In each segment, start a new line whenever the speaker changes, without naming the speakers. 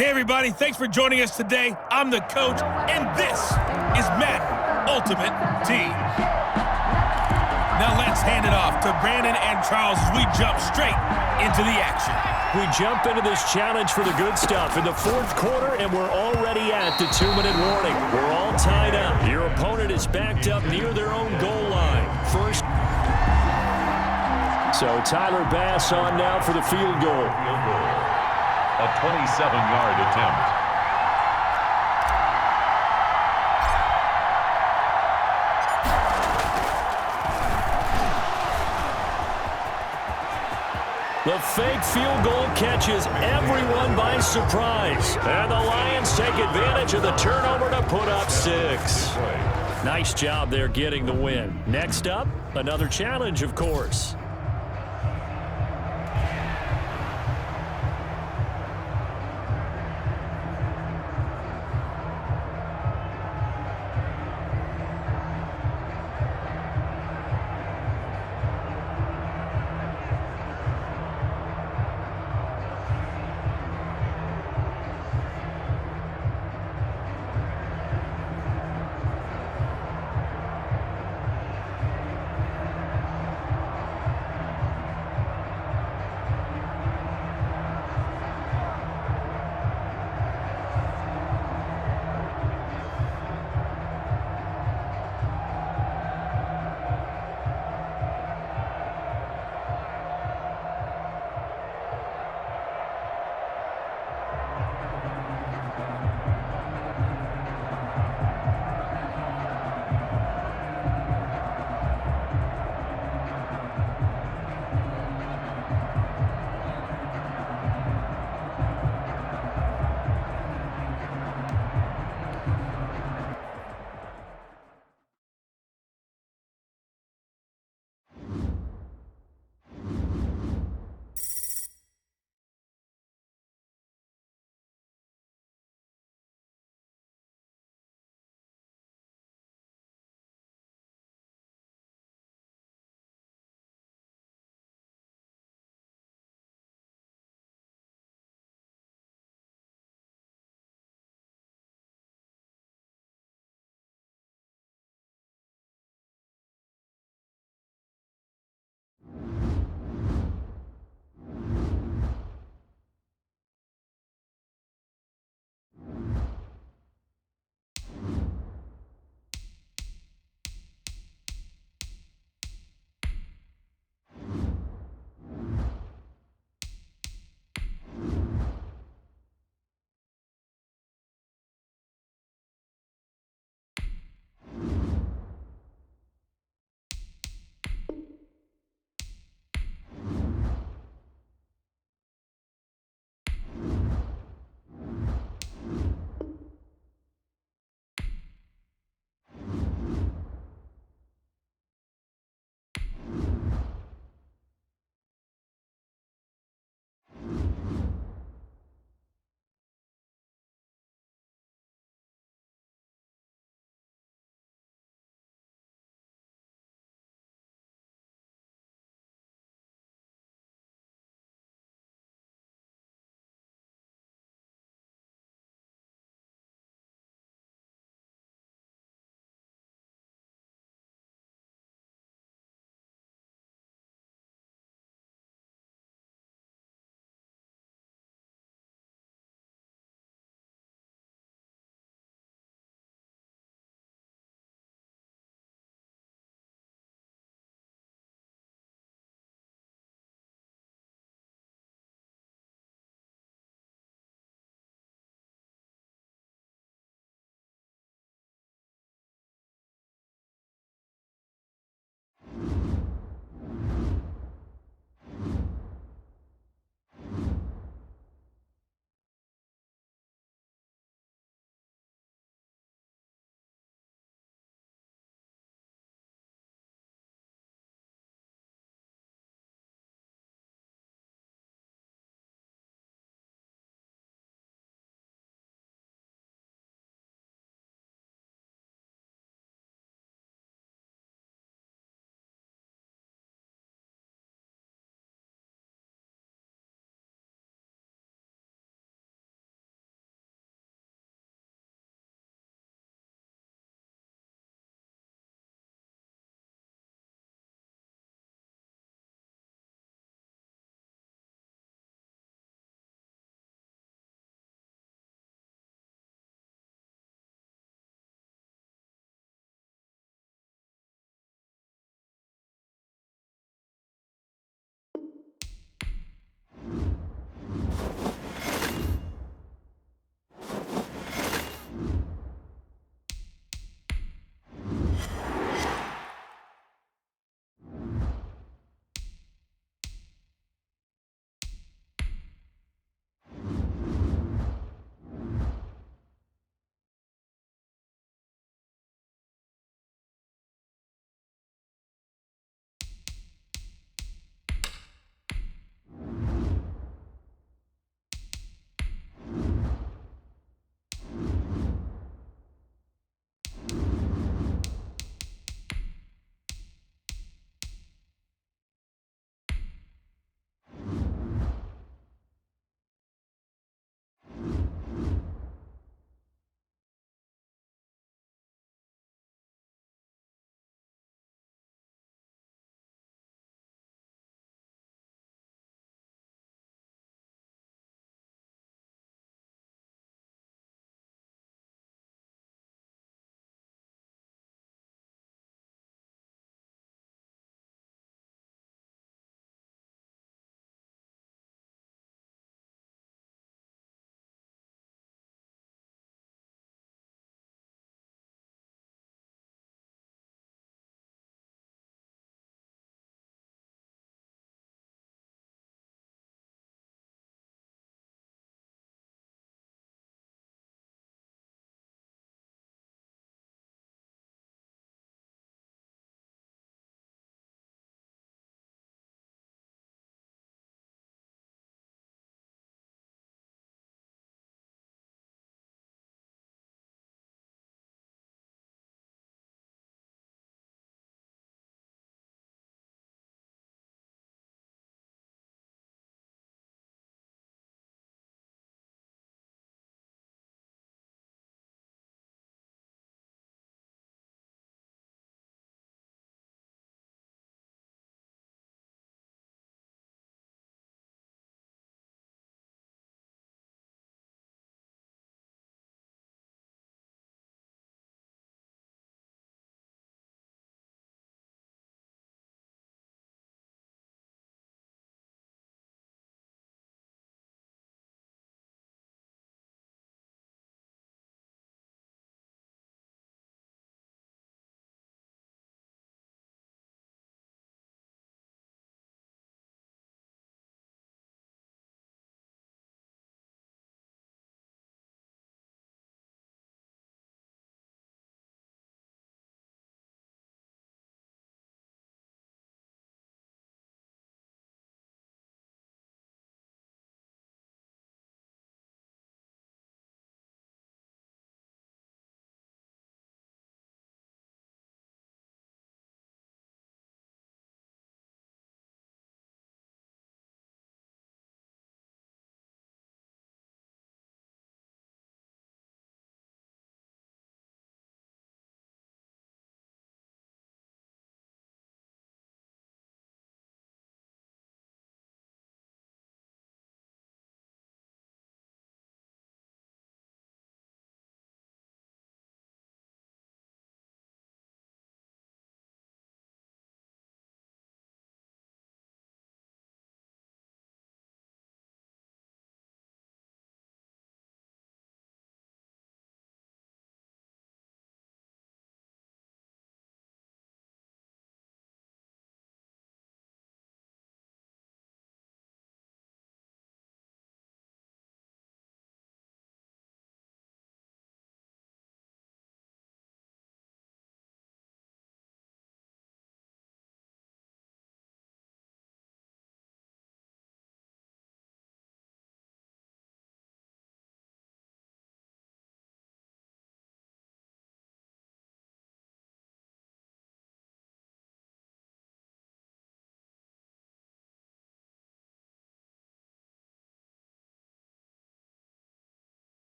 Hey, everybody. Thanks for joining us today. I'm the coach, and this is Madden Ultimate Team. Now let's hand it off to Brandon and Charles as we jump straight into the action.
We jump into this challenge for the good stuff in the fourth quarter, and we're already at the 2-minute warning. We're all tied up. Your opponent is backed up near their own goal line. First. So Tyler Bass on now for the field goal.
A 27-yard attempt.
The fake field goal catches everyone by surprise. And the Lions take advantage of the turnover to put up 6. Nice job there getting the win. Next up, another challenge, of course.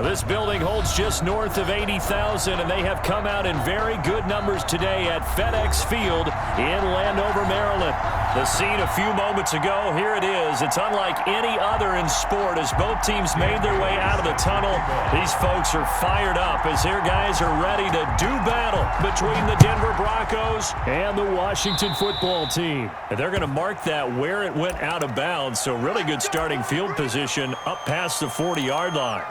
This building holds just north of 80,000, and they have come out in very good numbers today at FedEx Field in Landover, Maryland. The scene a few moments ago, here it is. It's unlike any other in sport as both teams made their way out of the tunnel. These folks are fired up as their guys are ready to do battle between the Denver Broncos and the Washington football team. And they're going to mark that where it went out of bounds, so really good starting field position up past the 40-yard line.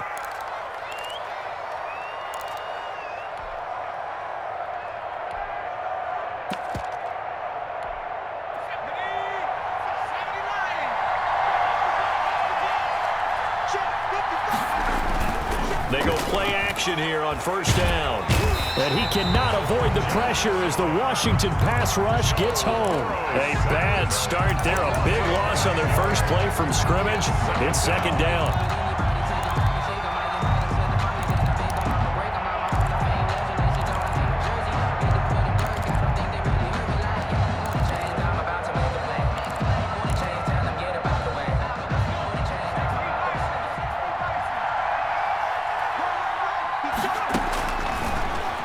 They go play action here on first down. And he cannot avoid the pressure as the Washington pass rush gets home. A bad start there. A big loss on their first play from scrimmage. It's second down.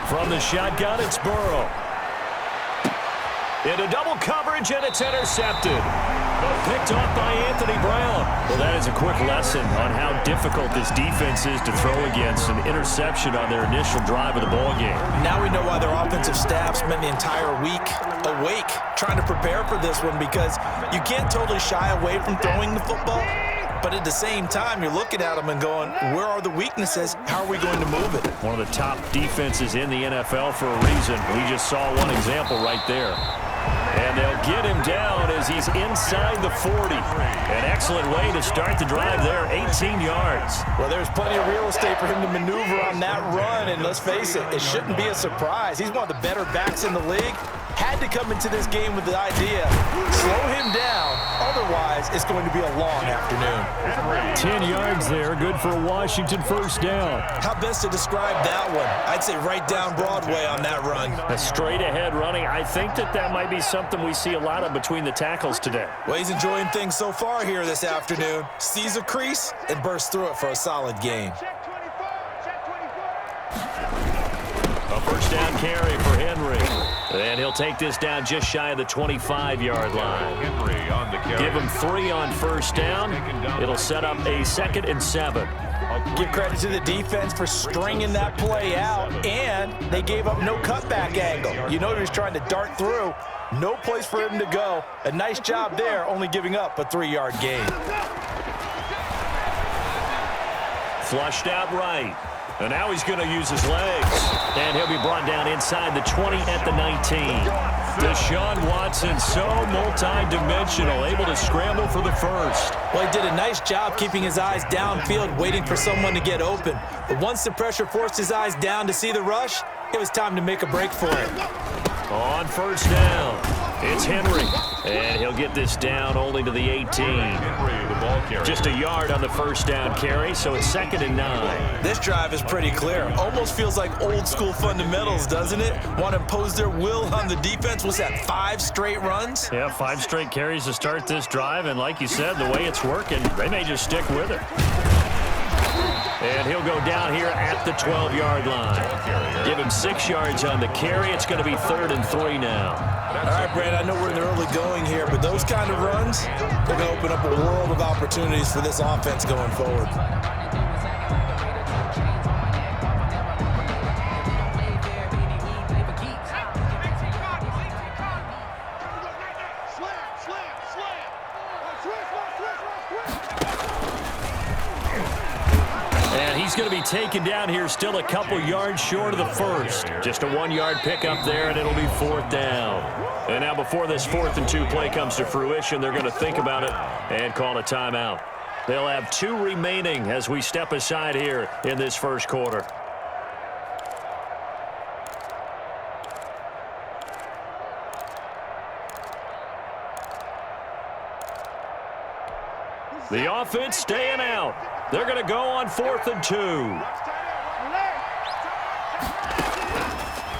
From the shotgun, it's Burrow. Into double coverage, and it's intercepted. Picked off by Anthony Brown. Well, that is a quick lesson on how difficult this defense is to throw against. An interception on their initial drive of the ballgame.
Now we know why their offensive staff spent the entire week awake trying to prepare for this one, because you can't totally shy away from throwing the football. But at the same time, you're looking at them and going, where are the weaknesses? How are we going to move it?
One of the top defenses in the NFL for a reason. We just saw one example right there. And they'll get him down as he's inside the 40. An excellent way to start the drive there, 18 yards.
Well, there's plenty of real estate for him to maneuver on that run. And let's face it, it shouldn't be a surprise. He's one of the better backs in the league. Had to come into this game with the idea, slow him down, otherwise it's going to be a long afternoon.
10 yards there, good for a Washington first down.
How best to describe that one? I'd say right down Broadway on that run.
A straight ahead running. I think that might be something we see a lot of between the tackles today.
Well, he's enjoying things so far here this afternoon. Sees a crease and bursts through it for a solid gain.
A first down carry for Henry. And he'll take this down just shy of the 25-yard line.
Henry on the carry.
Give him 3 on first down. It'll set up a 2nd and 7.
Give credit to the defense for stringing that play out, and they gave up no cutback angle. You know he was trying to dart through. No place for him to go. A nice job there, only giving up a 3-yard gain.
Flushed out right. And now he's going to use his legs. And he'll be brought down inside the 20 at the 19. Deshaun Watson, so multi-dimensional, able to scramble for the first.
Well, he did a nice job keeping his eyes downfield, waiting for someone to get open. But once the pressure forced his eyes down to see the rush, it was time to make a break for it.
On first down, it's Henry. And he'll get this down only to the 18.
Henry, the ball carrier.
Just a yard on the first down carry, so it's 2nd and 9.
This drive is pretty clear. Almost feels like old school fundamentals, doesn't it? Want to impose their will on the defense. Was that 5 straight runs?
Yeah, 5 straight carries to start this drive. And like you said, the way it's working, they may just stick with it. And he'll go down here at the 12-yard line. Give him 6 yards on the carry. It's going to be 3rd and 3 now.
All right, Brad, I know we're in the early going here, but those kind of runs, they're going to open up a world of opportunities for this offense going forward.
He's going to be taken down here, still a couple yards short of the first. Just a 1-yard pickup there, and it'll be 4th down. And now before this 4th and 2 play comes to fruition, they're going to think about it and call a timeout. They'll have 2 remaining as we step aside here in this first quarter. The offense staying out. They're going to go on 4th and 2.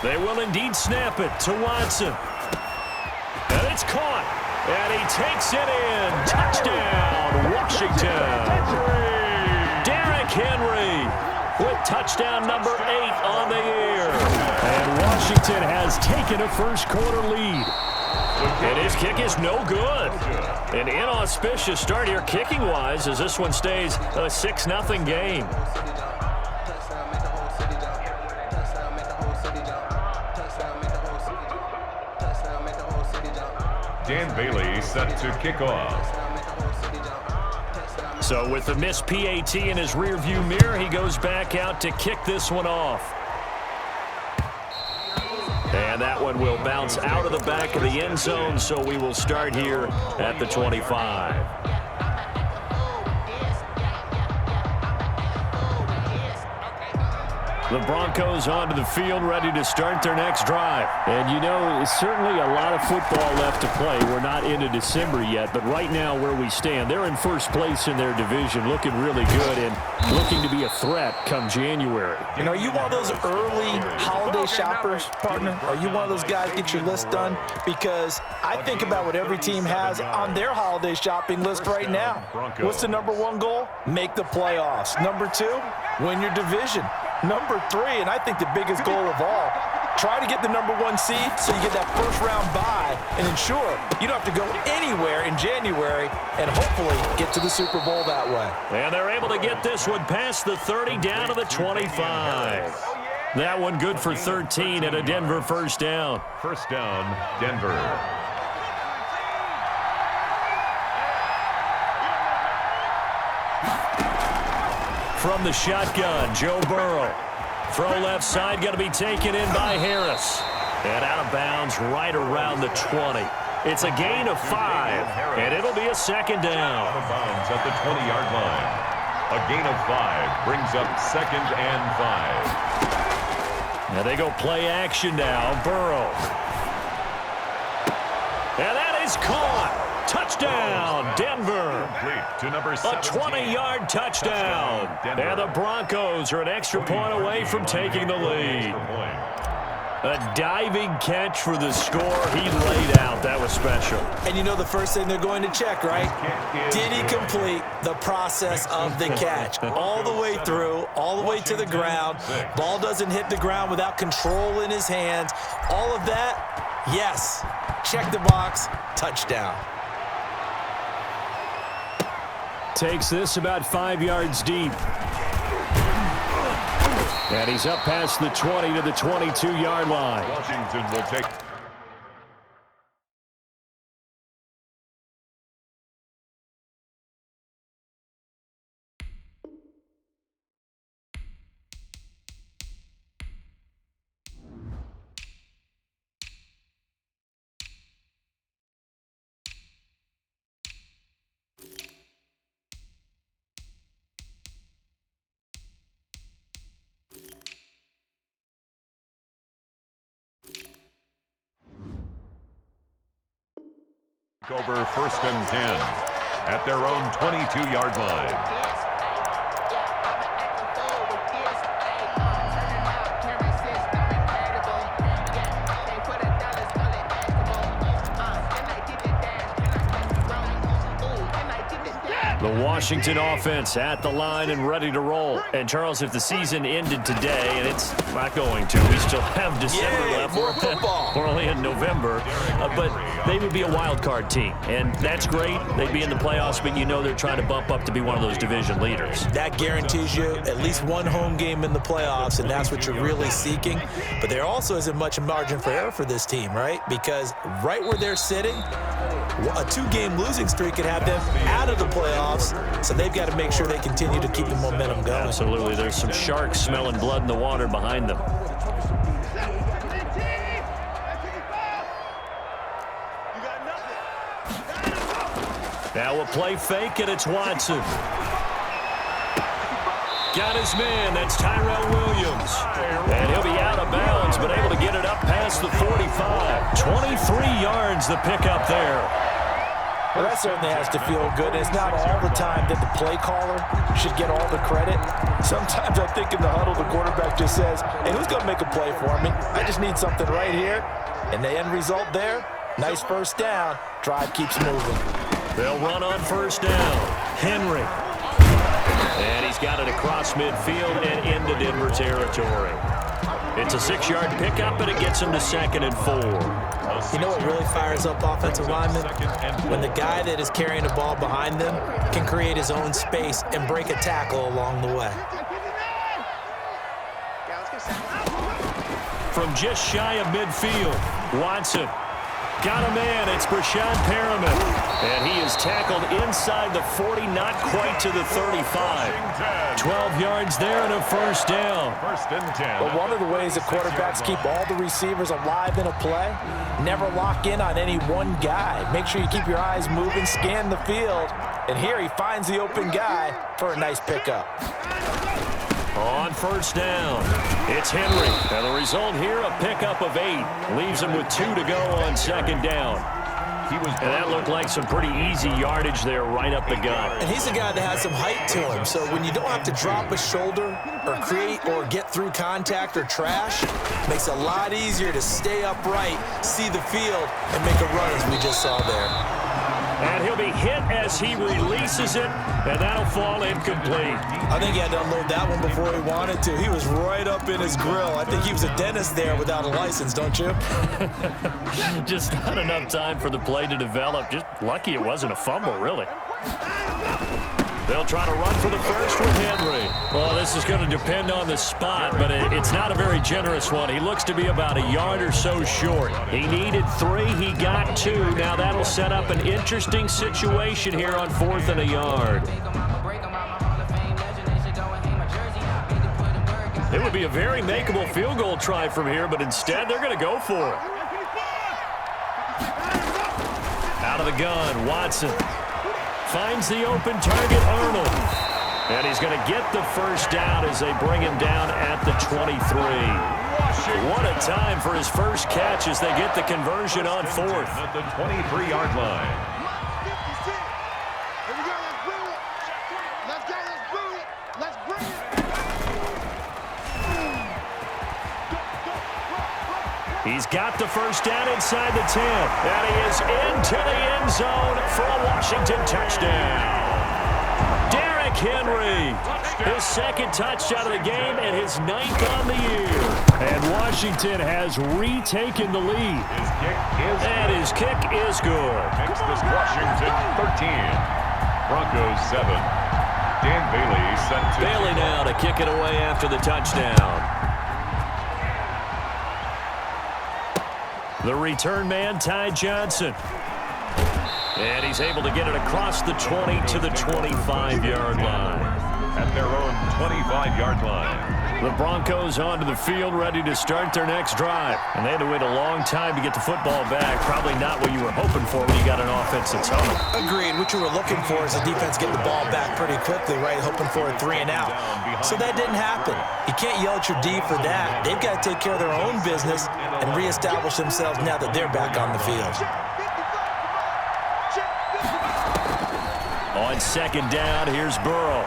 They will indeed snap it to Watson. And it's caught. And he takes it in. Touchdown, Washington. Derrick Henry. Touchdown number 8 on the year. And Washington has taken a first-quarter lead. And his kick is no good. An inauspicious start here kicking-wise as this one stays a 6-0 game.
Dan Bailey set to kick off.
So with the missed PAT in his rearview mirror, he goes back out to kick this one off. And that one will bounce out of the back of the end zone, so we will start here at the 25. The Broncos onto the field, ready to start their next drive. And, you know, it's certainly a lot of football left to play. We're not into December yet, but right now where we stand, they're in first place in their division, looking really good and looking to be a threat come January.
You know, are you one of those early holiday shoppers, partner? Are you one of those guys get your list done? Because I think about what every team has on their holiday shopping list right now. What's the number 1 goal? Make the playoffs. Number 2, win your division. Number 3, and I think the biggest goal of all, try to get the number 1 seed so you get that first-round bye and ensure you don't have to go anywhere in January and hopefully get to the Super Bowl that way.
And they're able to get this one past the 30 down to the 25. That one good for 13 and a Denver first down.
First down, Denver.
From the shotgun, Joe Burrow. Throw left side, going to be taken in by Harris. And out of bounds right around the 20. It's a gain of 5, and it'll be a second down.
Out of bounds at the 20-yard line. A gain of 5 brings up 2nd and 5.
Now they go play action now. Burrow. And that is caught. Touchdown, Denver.
To number
A
17.
20-yard touchdown. And the Broncos are an extra point away from taking the lead. A diving catch for the score. He laid out. That was special.
And you know the first thing they're going to check, right? Did he complete the process of the catch? All the way through, all the way to the ground. Ball doesn't hit the ground without control in his hands. All of that, yes. Check the box. Touchdown.
Takes this about 5 yards deep. And he's up past the 20 to the 22-yard line.
Washington will take. Over 1st and 10 at their own 22-yard line.
The Washington offense at the line and ready to roll. And, Charles, if the season ended today, and it's not going to, we still have December left.
More football.
We're only in November. But they would be a wild card team. And that's great. They'd be in the playoffs, but you know they're trying to bump up to be one of those division leaders.
That guarantees you at least one home game in the playoffs, and that's what you're really seeking. But there also isn't much margin for error for this team, right? Because right where they're sitting, a 2-game losing streak could have them out of the playoffs, so they've got to make sure they continue to keep the momentum going.
Absolutely. There's some sharks smelling blood in the water behind them. Now a play fake, and it's Watson. Got his man. That's Tyrell Williams. And he'll be out of bounds, but able to get it up past the 45. 23 yards the pickup there.
Well, that certainly has to feel good. It's not all the time that the play caller should get all the credit. Sometimes I think in the huddle, the quarterback just says, hey, who's going to make a play for me? I just need something right here. And the end result there, nice first down. Drive keeps moving.
They'll run on first down. Henry. And he's got it across midfield and into Denver territory. It's a 6-yard pickup, and it gets him to 2nd and 4.
You know what really fires up offensive linemen? When the guy that is carrying the ball behind them can create his own space and break a tackle along the way.
From just shy of midfield, Watson got a man. It's Brashad Perriman. And he is tackled inside the 40, not quite to the 35. 12 yards there and a first down.
First and 10.
But one of the ways that quarterbacks keep all the receivers alive in a play, never lock in on any one guy. Make sure you keep your eyes moving, scan the field. And here he finds the open guy for a nice pickup.
On first down, it's Henry. And the result here, a pickup of 8. Leaves him with 2 to go on 2nd down. And that looked like some pretty easy yardage there right up the gut.
And he's a guy that has some height to him. So when you don't have to drop a shoulder or create or get through contact or trash, it makes it a lot easier to stay upright, see the field, and make a run as we just saw there.
And he'll be hit as he releases it, and that'll fall incomplete.
I think he had to unload that one before he wanted to. He was right up in his grill. I think he was a dentist there without a license, don't you?
Just not enough time for the play to develop. Just lucky it wasn't a fumble, really. They'll try to run for the first with Henry. Well, this is going to depend on the spot, but it's not a very generous one. He looks to be about a yard or so short. He needed 3. He got 2. Now that'll set up an interesting situation here on 4th and a yard. It would be a very makeable field goal try from here, but instead they're going to go for it. Out of the gun, Watson. Finds the open target, Arnold. And he's going to get the first down as they bring him down at the 23. What a time for his first catch as they get the conversion on 4th.
At the 23-yard line.
He's got the first down inside the 10. And he is into the end zone for a Washington touchdown. Derrick Henry, his 2nd touchdown of the game and his 9th on the year. And Washington has retaken the lead. And his kick is good.
Makes this Washington 13. Broncos 7. Dan Bailey set to
Bailey now to kick it away after the touchdown. The return man, Ty Johnson. And he's able to get it across the 20 to the 25-yard line.
At their own 25-yard line.
The Broncos onto the field, ready to start their next drive. And they had to wait a long time to get the football back. Probably not what you were hoping for when you got an offense that's humming.
Agreed. What you were looking for is the defense getting the ball back pretty quickly, right? Hoping for a 3 and out. So that didn't happen. You can't yell at your D for that. They've got to take care of their own business and reestablish themselves now that they're back on the field.
On 2nd down, here's Burrow.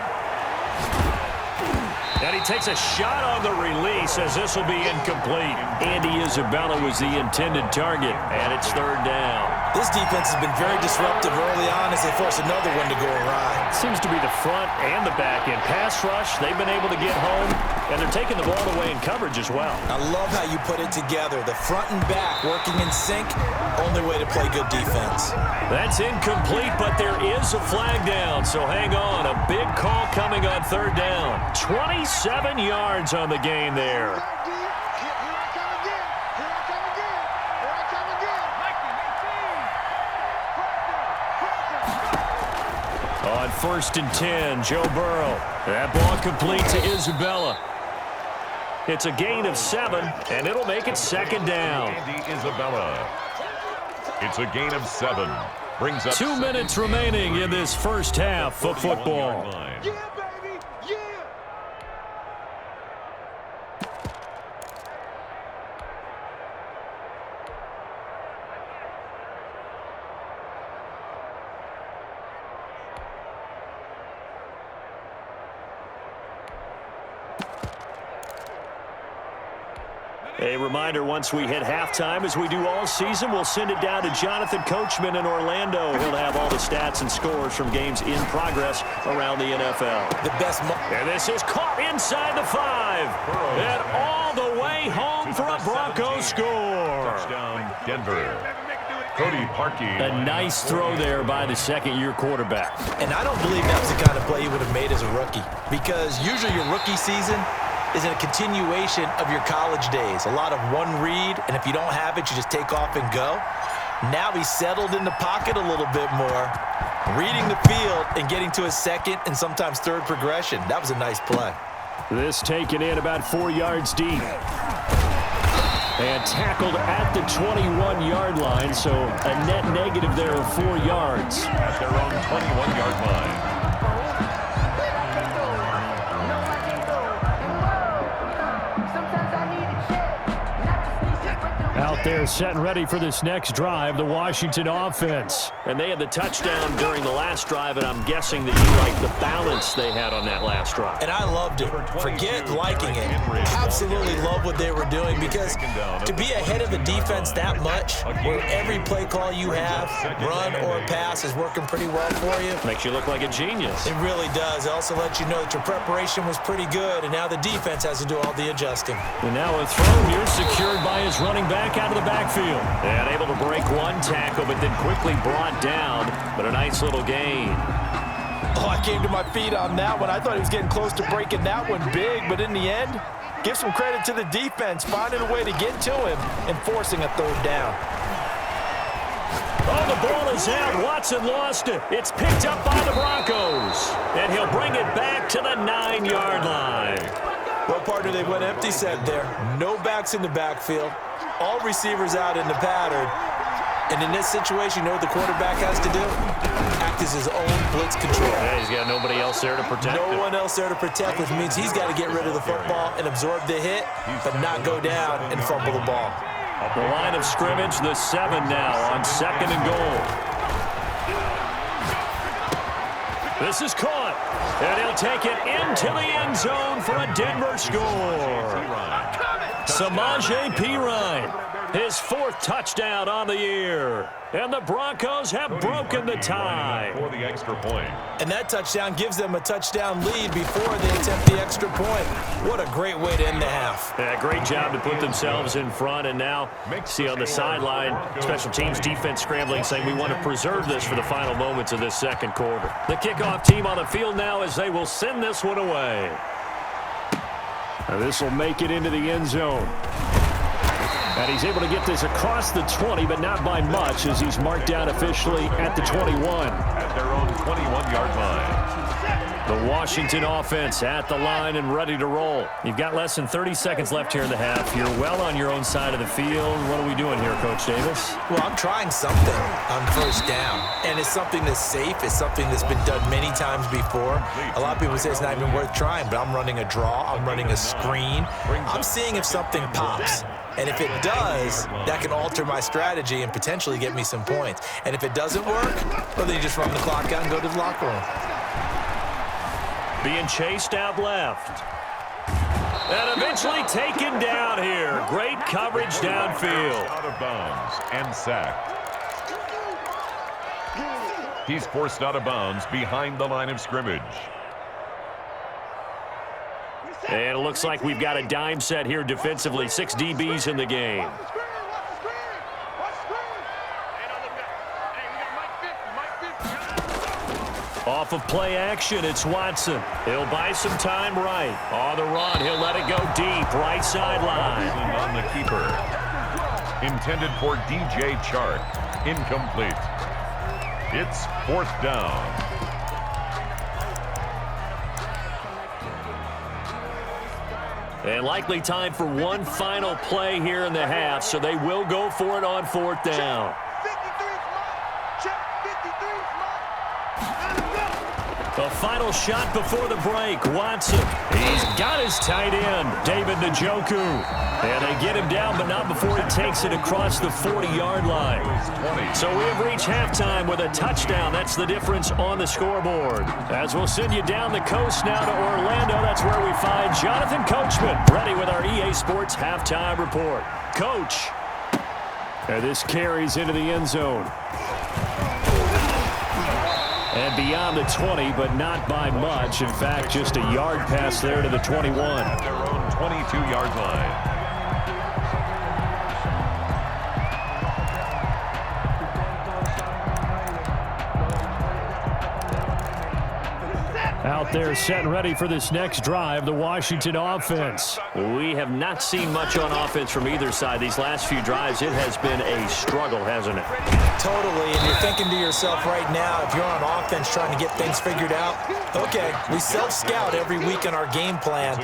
And he takes a shot on the release as this will be incomplete. Andy Isabella was the intended target, and it's 3rd down.
This defense has been very disruptive early on as they force another one to go awry.
Seems to be the front and the back end. Pass rush, they've been able to get home, and they're taking the ball away in coverage as well.
I love how you put it together. The front and back working in sync, only way to play good defense.
That's incomplete, but there is a flag down, so hang on. A big call coming on 3rd down. 27 yards on the game there. On 1st and 10, Joe Burrow. That ball complete to Isabella. It's a gain of 7, and it'll make it 2nd down.
Andy Isabella. It's a gain of 7. Brings up
2 minutes remaining in this first half of football. A reminder, once we hit halftime, as we do all season, we'll send it down to Jonathan Coachman in Orlando. He'll have all the stats and scores from games in progress around the NFL. And this is caught inside the 5. And all the way home for a Broncos score.
Touchdown, Denver. Cody Parkey.
A nice throw there by the second-year quarterback.
And I don't believe that was the kind of play he would have made as a rookie, because usually your rookie season is a continuation of your college days. A lot of one read, and if you don't have it, you just take off and go. Now he's settled in the pocket a little bit more, reading the field and getting to his second and sometimes third progression. That was a nice play.
This taken in about 4 yards deep. And tackled at the 21-yard line, so a net negative there of 4 yards.
At their own 21-yard line.
Out there set and ready for this next drive, the Washington offense. And they had the touchdown during the last drive, and I'm guessing that you like the balance they had on that last drive.
And I loved it. Forget liking it. Absolutely love what they were doing, because to be ahead of the defense that much, where every play call you have, run or pass, is working pretty well for you.
Makes you look like a genius.
It really does. It also lets you know that your preparation was pretty good, and now the defense has to do all the adjusting.
And now a throw here secured by his running back out of the backfield. And able to break one tackle, but then quickly brought down. But a nice little gain.
Oh, I came to my feet on that one. I thought he was getting close to breaking that one big, but in the end, give some credit to the defense, finding a way to get to him and forcing a third down.
Oh, the ball is out. Watson lost it. It's picked up by the Broncos. And he'll bring it back to the 9-yard line.
Well, partner, they went empty set there. No backs in the backfield. All receivers out in the pattern. And in this situation, you know what the quarterback has to do? Act as his own blitz control.
Yeah, he's got nobody else there to protect him.
No one else there to protect, which means he's got to get rid of the football and absorb the hit, but not go down and fumble the ball.
The line of scrimmage, the 7 now on 2nd and goal. This is caught, and he'll take it into the end zone for a Denver score. Samaje Perine, his 4th touchdown on the year. And the Broncos have broken the tie.
For the extra point.
And that touchdown gives them a touchdown lead before they attempt the extra point. What a great way to end the half.
Yeah, great job to put themselves in front. And now, see on the sideline, special teams defense scrambling, saying we want to preserve this for the final moments of this second quarter. The kickoff team on the field now as they will send this one away. Now this will make it into the end zone. And he's able to get this across the 20, but not by much, as he's marked down officially at the 21.
At their own 21-yard line.
The Washington offense at the line and ready to roll. You've got less than 30 seconds left here in the half. You're well on your own side of the field. What are we doing here, Coach Davis?
Well, I'm trying something on first down. And it's something that's safe. It's something that's been done many times before. A lot of people say it's not even worth trying, but I'm running a draw. I'm running a screen. I'm seeing if something pops. And if it does, that can alter my strategy and potentially get me some points. And if it doesn't work, well, then you just run the clock out and go to the locker room.
Being chased out left. And eventually taken down here. Great coverage downfield.
Out of bounds and sacked. He's forced out of bounds behind the line of scrimmage.
And it looks like we've got a dime set here defensively. 6 DBs in the game. Off of play action, it's Watson. He'll buy some time right. On the run, he'll let it go deep. Right sideline.
On the keeper. Intended for DJ Chark. Incomplete. It's 4th down.
And likely time for one final play here in the half, so they will go for it on 4th down. A final shot before the break. Watson. He's got his tight end, David Njoku. And they get him down, but not before he takes it across the 40-yard line. So we have reached halftime with a touchdown. That's the difference on the scoreboard. As we'll send you down the coast now to Orlando, that's where we find Jonathan Coachman, ready with our EA Sports halftime report. Coach. And this carries into the end zone. And beyond the 20, but not by much. In fact, just a yard pass there to the 21.
At their own 22-yard line.
Out there set and ready for this next drive, the Washington offense. We have not seen much on offense from either side. These last few drives, it has been a struggle, hasn't it?
Totally, and you're thinking to yourself right now, if you're on offense trying to get things figured out, okay, we self-scout every week in our game plan.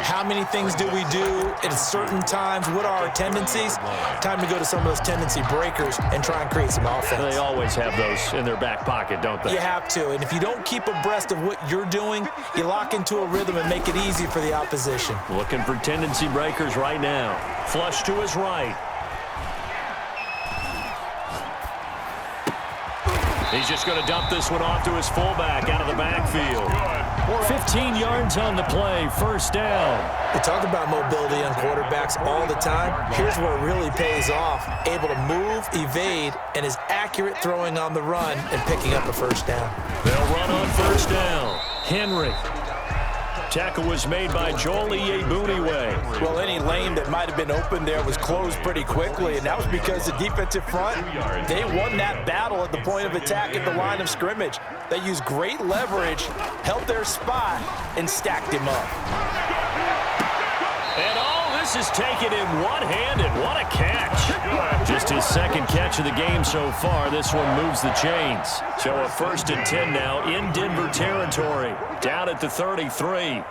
How many things do we do at certain times? What are our tendencies? Time to go to some of those tendency breakers and try and create some offense.
They always have those in their back pocket, don't they?
You have to, and if you don't keep abreast of what you're doing, you lock into a rhythm and make it easy for the opposition.
Looking for tendency breakers right now. Flush to his right. He's just going to dump this one off to his fullback out of the backfield. 15 yards on the play, first down.
We talk about mobility on quarterbacks all the time. Here's where it really pays off. Able to move, evade, and is accurate throwing on the run and picking up a first down.
They'll run on first down. Henry. Tackle was made by Joel Iyiegbuniwe.
Well, any lane that might have been open there was closed pretty quickly, and that was because the defensive front, they won that battle at the point of attack at the line of scrimmage. They used great leverage, held their spot, and stacked him up.
And all this is taken in one-handed. What a catch. Just his second catch of the game so far. This one moves the chains. So a 1st and 10 now in Denver territory. Down at the 33.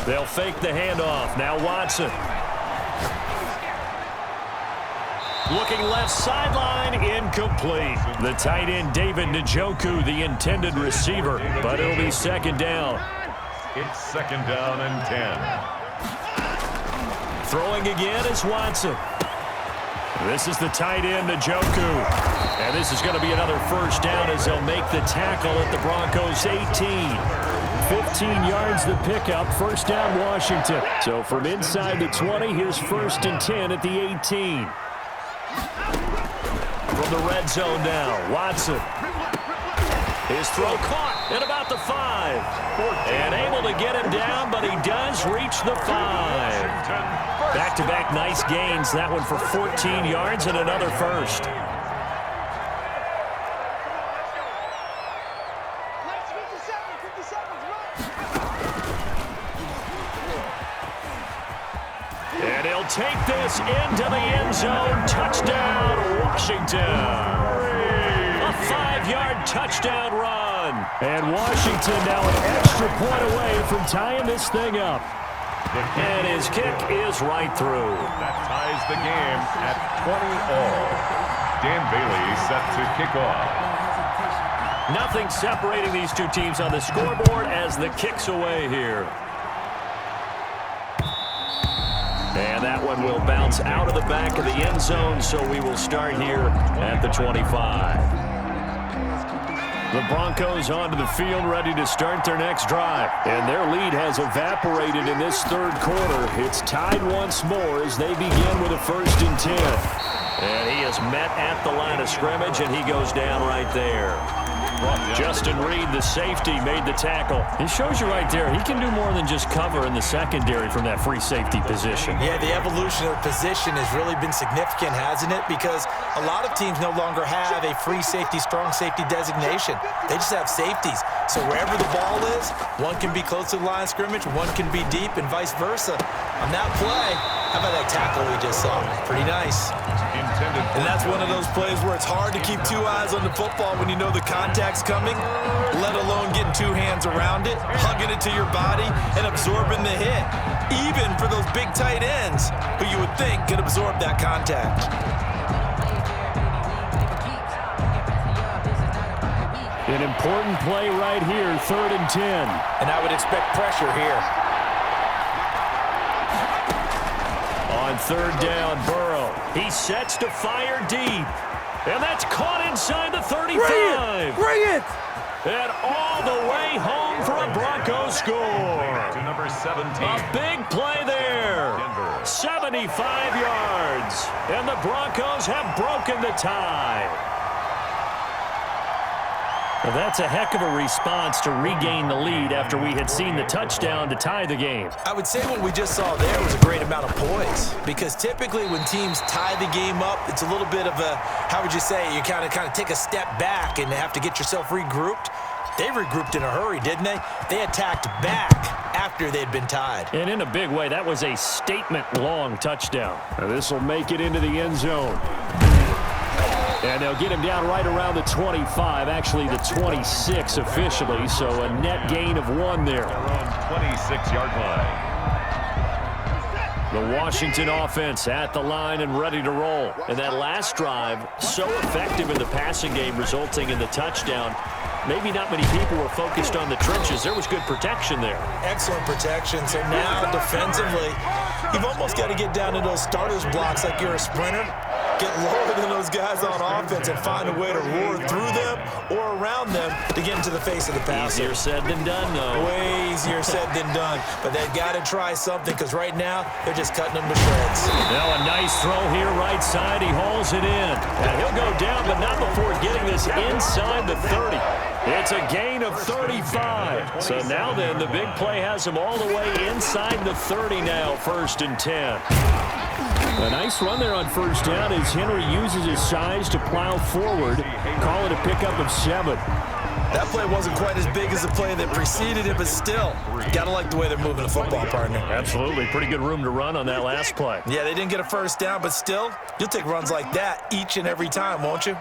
They'll fake the handoff. Now Watson. Looking left sideline, incomplete. The tight end, David Njoku, the intended receiver, but it'll be second down.
It's second down and 10.
Throwing again is Watson. This is the tight end, Njoku. And this is going to be another first down as they'll make the tackle at the Broncos' 18. 15 yards the pickup, first down Washington. So from inside the 20, here's 1st and 10 at the 18. From the red zone now, Watson. His throw caught at about the 5. And able to get him down, but he does reach the 5. Back-to-back nice gains. That one for 14 yards and another first. And he'll take this into the end zone. Touchdown, Washington. A 5-yard touchdown run. And Washington now an extra point away from tying this thing up. And his kick is right through.
That ties the game at 20-all. Dan Bailey set to kick off.
Nothing separating these two teams on the scoreboard as the kick's away here. And that one will bounce out of the back of the end zone, so we will start here at the 25. The Broncos onto the field, ready to start their next drive. And their lead has evaporated in this third quarter. It's tied once more as they begin with a 1st and 10. And he is met at the line of scrimmage, and he goes down right there. Justin Reed, the safety, made the tackle. It shows you right there, he can do more than just cover in the secondary from that free safety position.
Yeah, the evolution of the position has really been significant, hasn't it? Because a lot of teams no longer have a free safety, strong safety designation. They just have safeties. So wherever the ball is, one can be close to the line of scrimmage, one can be deep, and vice versa. On that play, how about that tackle we just saw? Pretty nice. And that's one of those plays where it's hard to keep 2 eyes on the football when you know the contact's coming, let alone getting 2 hands around it, hugging it to your body, and absorbing the hit. Even for those big tight ends who you would think could absorb that contact.
An important play right here, 3rd and 10.
And I would expect pressure here.
On 3rd down, Burrow. He sets to fire deep. And that's caught inside the 35.
Bring it!
And all the way home for a Broncos score.
To number 17.
A big play there. 75 yards. And the Broncos have broken the tie. Well, that's a heck of a response to regain the lead after we had seen the touchdown to tie the game.
I would say what we just saw there was a great amount of poise, because typically when teams tie the game up, it's a little bit of a, how would you say, you kind of take a step back and have to get yourself regrouped. They regrouped in a hurry, didn't they? They attacked back after they'd been tied.
And in a big way, that was a statement-long touchdown. Now this will make it into the end zone. And they'll get him down right around the 25, actually the 26 officially, so a net gain of 1 there.
Around 26-yard line.
The Washington offense at the line and ready to roll. And that last drive, so effective in the passing game, resulting in the touchdown. Maybe not many people were focused on the trenches. There was good protection there.
Excellent protection. So now defensively, you've almost got to get down to those starters blocks like you're a sprinter. Get lower than those guys on offense and find a way to roar through them or around them to get into the face of the passer.
Easier said than done, though.
Way easier said than done. But they've got to try something, because right now they're just cutting them to shreds.
Now a nice throw here right side. He hauls it in. And he'll go down, but not before getting this inside the 30. It's a gain of 35. So now then, the big play has him all the way inside the 30 now, 1st and 10. A nice run there on 1st down as Henry uses his size to plow forward. Call it a pickup of 7.
That play wasn't quite as big as the play that preceded it, but still, gotta like the way they're moving the football, partner.
Absolutely. Pretty good room to run on that last play.
Yeah, they didn't get a 1st down, but still, you'll take runs like that each and every time, won't you?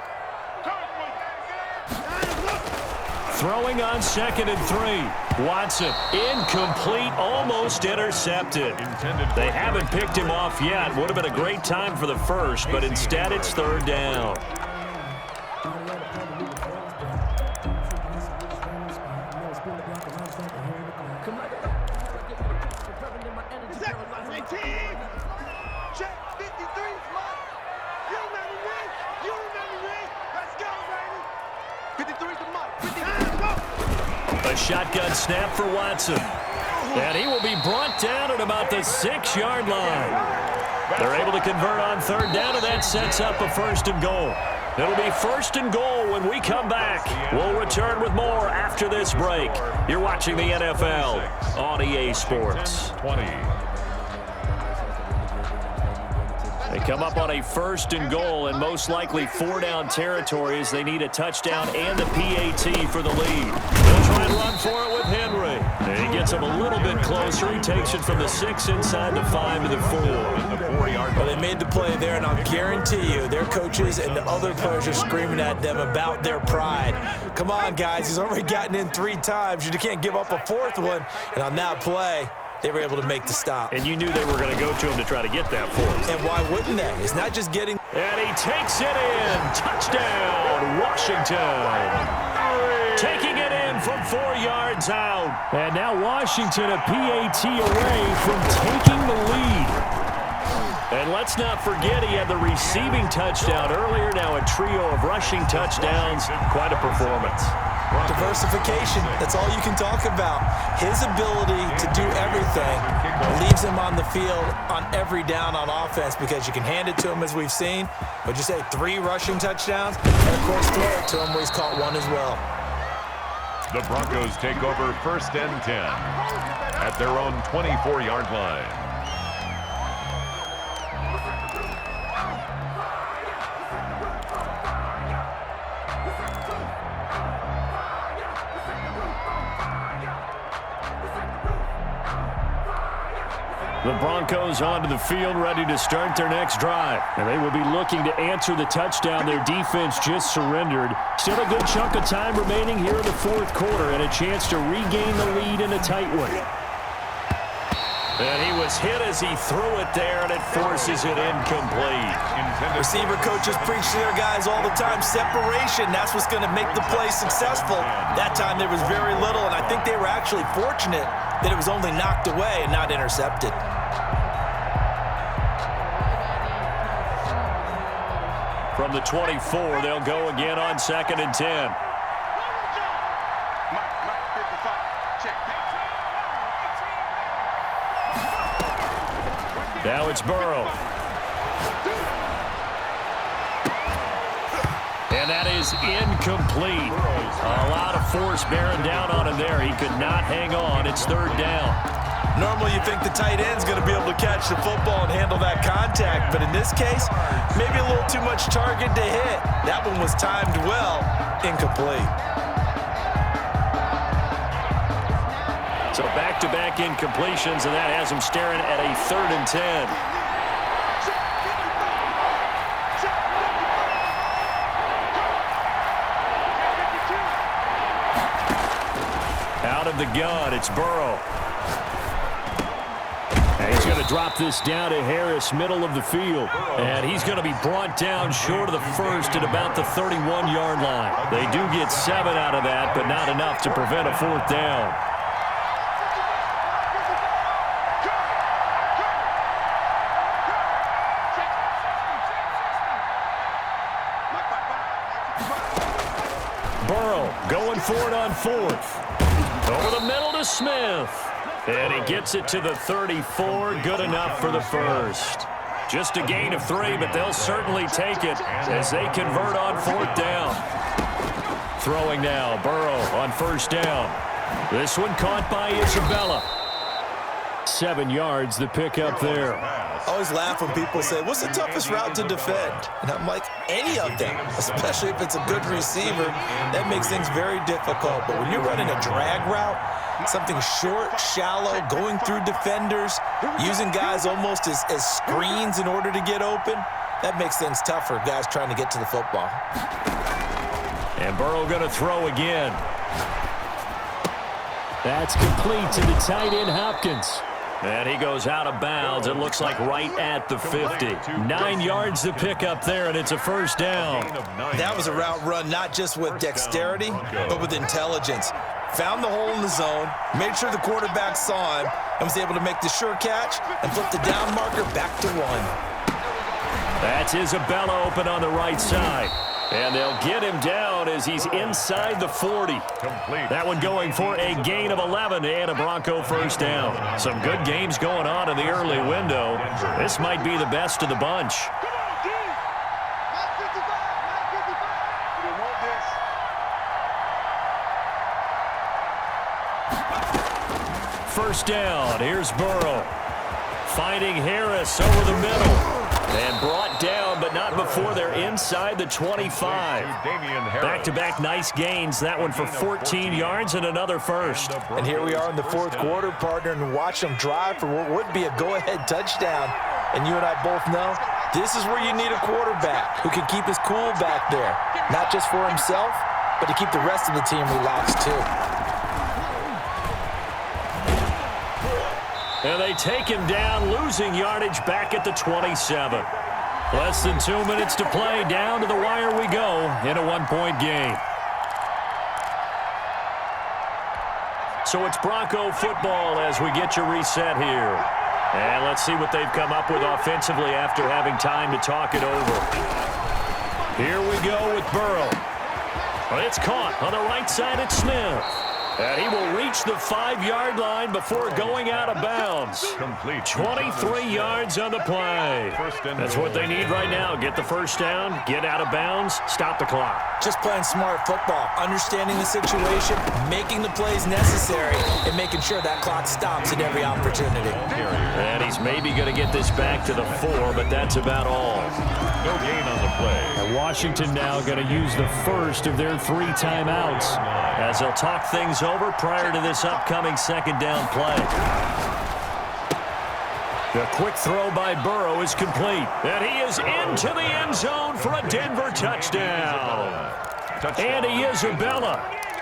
Throwing on 2nd and 3. Watson, incomplete, almost intercepted. They haven't picked him off yet. Would have been a great time for the first, but instead it's 3rd down. A shotgun snap for Watson. And he will be brought down at about the 6-yard line. They're able to convert on 3rd down, and that sets up a 1st and goal. It'll be 1st and goal when we come back. We'll return with more after this break. You're watching the NFL on EA Sports.
20.
They come up on a 1st and goal, and most likely 4-down territory as they need a touchdown and a PAT for the lead. They'll try and run for it with Henry. And he gets him a little bit closer. He takes it from the 6 inside the 5 to the 4.
Well, they made the play there, and I'll guarantee you their coaches and the other players are screaming at them about their pride. Come on, guys. He's already gotten in 3 times. You can't give up a 4th one. And on that play, they were able to make the stop.
And you knew they were going to go to him to try to get that 4th.
And why wouldn't they? It's not just getting...
And he takes it in. Touchdown, Washington. Taking it in from 4 yards out. And now Washington a PAT away from taking the lead. And let's not forget he had the receiving touchdown earlier. Now a trio of rushing touchdowns. Quite a performance.
Diversification, that's all you can talk about. His ability to do everything leaves him on the field on every down on offense, because you can hand it to him, as we've seen. Would you say 3 rushing touchdowns? And, of course, throw it to him where he's caught 1 as well.
The Broncos take over 1st and 10 at their own 24-yard line.
The Broncos onto the field, ready to start their next drive. And they will be looking to answer the touchdown their defense just surrendered. Still a good chunk of time remaining here in the 4th quarter, and a chance to regain the lead in a tight one. And he was hit as he threw it there, and it forces it incomplete.
Receiver coaches preach to their guys all the time. Separation, that's what's going to make the play successful. That time there was very little, and I think they were actually fortunate that it was only knocked away and not intercepted.
From the 24, they'll go again on 2nd and 10. Now it's Burrow. And that is incomplete. A lot of force bearing down on him there. He could not hang on. It's 3rd down.
Normally you think the tight end's going to be able to catch the football and handle that contact, but in this case, maybe a little too much target to hit. That one was timed well, incomplete.
So back-to-back incompletions, and that has him staring at a 3rd and 10. Out of the gun, it's Burrow. And he's going to drop this down to Harris, middle of the field. And he's going to be brought down short of the first at about the 31-yard line. They do get 7 out of that, but not enough to prevent a 4th down. Burrow going for it on 4th. Over the middle to Smith. And he gets it to the 34. Good enough for the first. Just a gain of 3, but they'll certainly take it as they convert on 4th down. Throwing now, Burrow on 1st down. This one caught by Isabella. 7 yards, the pickup there.
I always laugh when people say, what's the toughest route to defend? And I'm like, any of them, especially if it's a good receiver. That makes things very difficult. But when you're running a drag route, something short, shallow, going through defenders, using guys almost as screens in order to get open, that makes things tougher, guys trying to get to the football.
And Burrow going to throw again. That's complete to the tight end, Hopkins. And he goes out of bounds. It looks like right at the 50. 9 yards to pick up there, and it's a 1st down.
That was a route run not just with dexterity, but with intelligence. Found the hole in the zone, made sure the quarterback saw him, and was able to make the sure catch and flip the down marker back to 1.
That's Isabella open on the right side. And they'll get him down as he's inside the 40. That one going for a gain of 11 and a Bronco 1st down. Some good games going on in the early window. This might be the best of the bunch. First down, here's Burrow. Finding Harris over the middle. And brought down, but not before they're inside the 25. Back-to-back nice gains. That one for 14 yards and another first.
And here we are in the 4th quarter, partner, and watch them drive for what would be a go-ahead touchdown. And you and I both know this is where you need a quarterback who can keep his cool back there. Not just for himself, but to keep the rest of the team relaxed too.
And they take him down, losing yardage back at the 27. Less than 2 minutes to play. Down to the wire we go in a 1-point game. So it's Bronco football as we get you reset here. And let's see what they've come up with offensively after having time to talk it over. Here we go with Burrow. It's caught on the right side at Smith. And he will reach the 5-yard line before going out of bounds.
Complete.
23 yards on the play. That's what they need right now. Get the first down, get out of bounds, stop the clock.
Just playing smart football, understanding the situation, making the plays necessary, and making sure that clock stops at every opportunity.
And he's maybe going to get this back to the 4, but that's about all.
No gain on the play.
And Washington now going to use the first of their 3 timeouts as they'll talk things over prior to this upcoming 2nd down play. The quick throw by Burrow is complete. And he is into the end zone for a Denver touchdown. Andy Isabella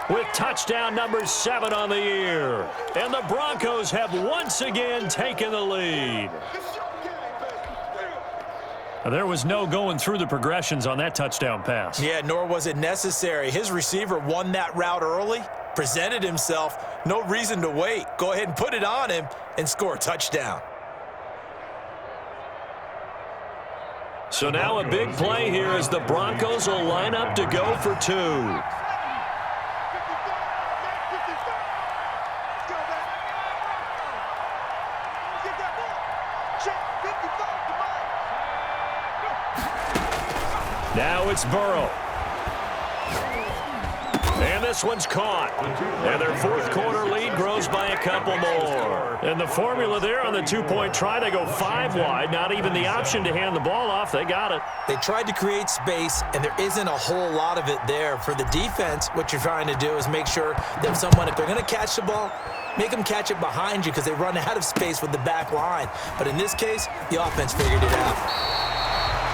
with touchdown number 7 on the year. And the Broncos have once again taken the lead. There was no going through the progressions on that touchdown pass.
Yeah, nor was it necessary. His receiver won that route early, presented himself, no reason to wait. Go ahead and put it on him and score a touchdown.
So now a big play here as the Broncos will line up to go for 2. Now it's Burrow. And this one's caught. And their fourth quarter lead grows by a couple more. And the formula there on the 2-point try to go 5 wide. Not even the option to hand the ball off. They got it.
They tried to create space, and there isn't a whole lot of it there. For the defense, what you're trying to do is make sure that if they're going to catch the ball, make them catch it behind you because they run out of space with the back line. But in this case, the offense figured it out.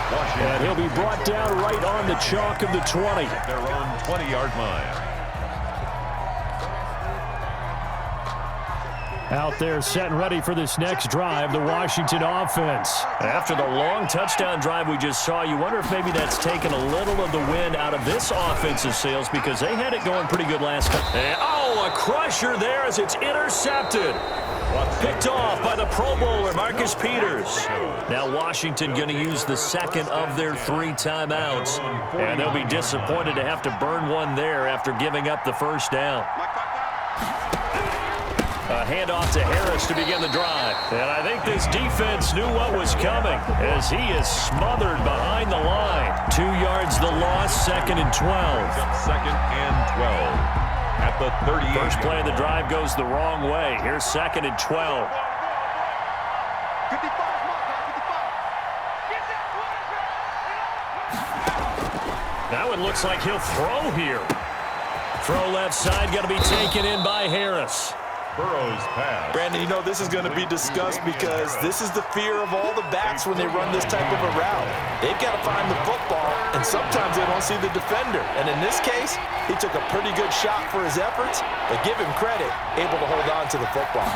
And he'll be brought down right on the chalk of the 20.
Their own 20-yard line.
Out there set and ready for this next drive, the Washington offense. After the long touchdown drive we just saw, you wonder if maybe that's taken a little of the wind out of this offensive sails because they had it going pretty good last time. And, a crusher there as it's intercepted. Picked off by the Pro Bowler, Marcus Peters. Now Washington going to use the second of their 3 timeouts. And they'll be disappointed to have to burn one there after giving up the first down. A handoff to Harris to begin the drive. And I think this defense knew what was coming as he is smothered behind the line. 2 yards the loss, 2nd and 12.
2nd and 12. At the 38.
First play of the drive goes the wrong way. Here's 2nd and 12. Now it looks like he'll throw here. Throw left side, got to be taken in by Harris.
Burrow's pass.
Brandon, you know this is going to be discussed because this is the fear of all the backs when they run this type of a route. They've got to find the football, and sometimes they don't see the defender. And in this case, he took a pretty good shot for his efforts, but give him credit, able to hold on to the football.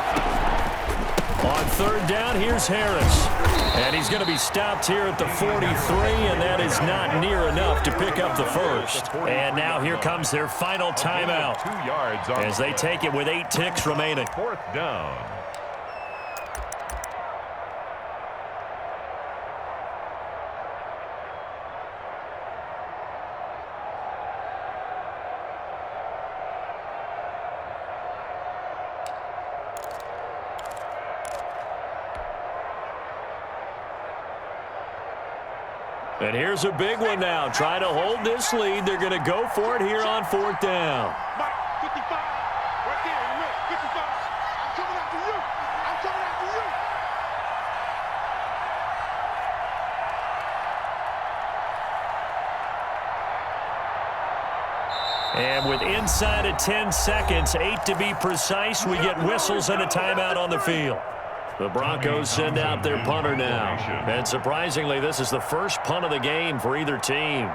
On 3rd down, here's Harris. And he's going to be stopped here at the 43, and that is not near enough to pick up the first. And now here comes their final timeout
2 yards on
as they take it with 8 ticks remaining.
4th down.
And here's a big one now. Trying to hold this lead. They're going to go for it here on 4th down. And with inside of 10 seconds, 8 to be precise, we get whistles and a timeout on the field. The Broncos send out their punter now. And surprisingly, this is the first punt of the game for either team.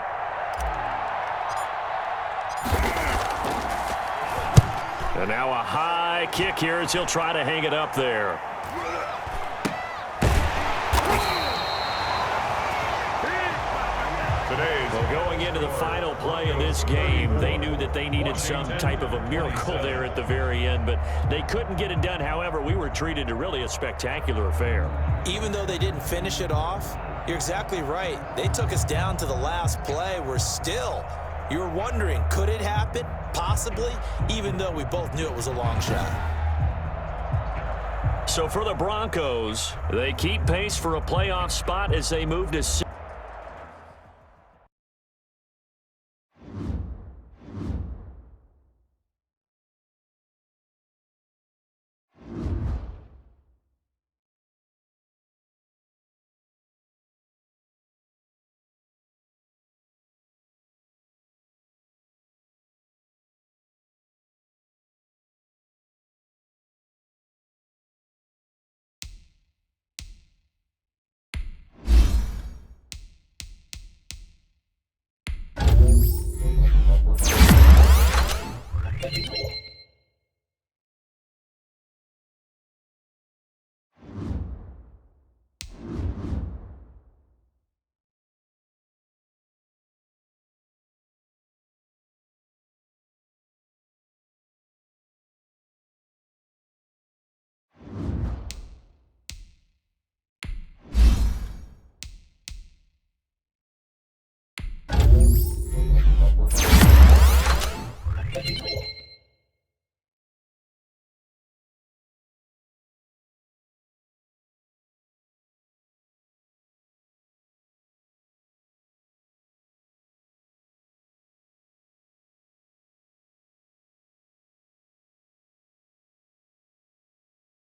And now a high kick here as he'll try to hang it up there. Well, going into the final play of this game, they knew that they needed some type of a miracle there at the very end, but they couldn't get it done. However, we were treated to really a spectacular affair.
Even though they didn't finish it off, you're exactly right. They took us down to the last play. You were wondering, could it happen? Possibly, even though we both knew it was a long shot.
So for the Broncos, they keep pace for a playoff spot as they move to